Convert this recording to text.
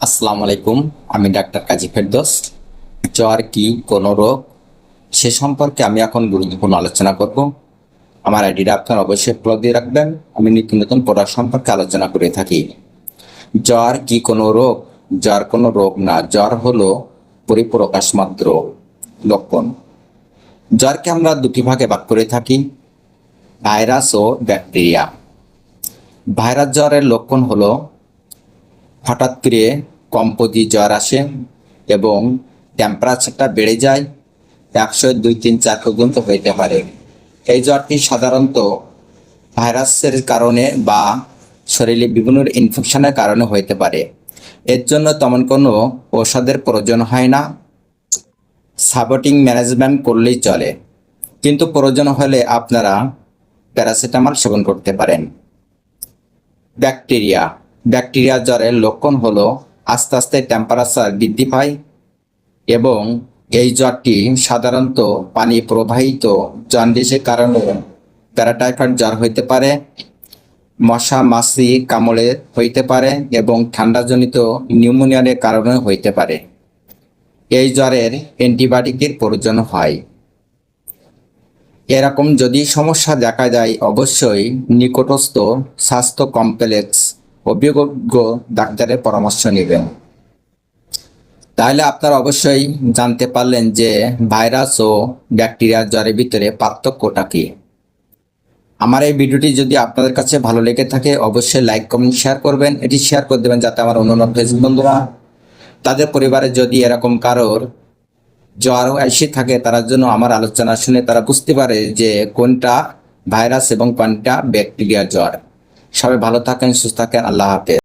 আসসালামু আলাইকুম। আমি ডাক্তার কাজী ফেরদৌস। জ্বর কি কোনো রোগ, সে সম্পর্কে আমি এখন গুরুত্বপূর্ণ আলোচনা করব। আমার আইডিটা আপনারা অবশ্যই ফলো দিয়ে রাখবেন। আমি নিত্য নতুন প্রোডাক্ট সম্পর্কে আলোচনা করে থাকি। জ্বর কি কোনো রোগ? জ্বর কোনো রোগ না, জ্বর হলো পরিপ্রকাশ মাত্র লক্ষণ। জ্বরকে আমরা দুটি ভাগে ভাগ করে থাকি, ভাইরাস ও ব্যাকটেরিয়া। ভাইরাস জ্বরের লক্ষণ হলো হঠাৎ করে কম্পতি জ্বর আসে এবং টেম্পারেচারটা বেড়ে যায়, 100, 2, 3, 4 পর্যন্ত হইতে পারে। এই জ্বরটি সাধারণত ভাইরাসের কারণে বা শরীরে বিভিন্ন ইনফেকশনের কারণে হইতে পারে। এর জন্য তেমন কোনো ঔষধের প্রয়োজন হয় না, সাপোর্টিং ম্যানেজমেন্ট করলেই চলে। কিন্তু প্রয়োজন হলে আপনারা প্যারাসিটামল সেবন করতে পারেন। ব্যাকটেরিয়া ব্যাকটেরিয়া জ্বরের লক্ষণ হলো আস্তে আস্তে টেম্পারেচার বৃদ্ধি পায় এবং এই জ্বরটি সাধারণত পানি প্রবাহিত জন্ডিসের কারণে প্যারাটাইফয়েড জ্বর হইতে পারে, মশা মাছি কামড়ে হইতে পারে এবং ঠান্ডাজনিত নিউমোনিয়ার কারণে হইতে পারে। এই জ্বরের অ্যান্টিবায়োটিকের প্রয়োজন হয়। এরকম যদি সমস্যা দেখা যায় অবশ্যই নিকটস্থ স্বাস্থ্য কমপ্লেক্স অভিজ্ঞ ডাক্তারের পরামর্শ নেবেন। তাহলে আপনারা অবশ্যই জানতে পারলেন যে ভাইরাস ও ব্যাকটেরিয়ার জ্বরের ভিতরে পার্থক্যটা কি। আমার এই ভিডিওটি যদি আপনাদের কাছে ভালো লেগে থাকে অবশ্যই লাইক কমেন্ট শেয়ার করবেন। এটি শেয়ার করে দেবেন যাতে আমার অন্যান্য ফেসবুক বন্ধুরা তাদের পরিবারে যদি এরকম কারোর জ্বর এসে থাকে তার জন্য আমার আলোচনা শুনে তারা বুঝতে পারে যে কোনটা ভাইরাস এবং কোনটা ব্যাকটেরিয়া জ্বর। সবাই ভালো থাকেন, সুস্থ থাকেন। আল্লাহ হাফেজ।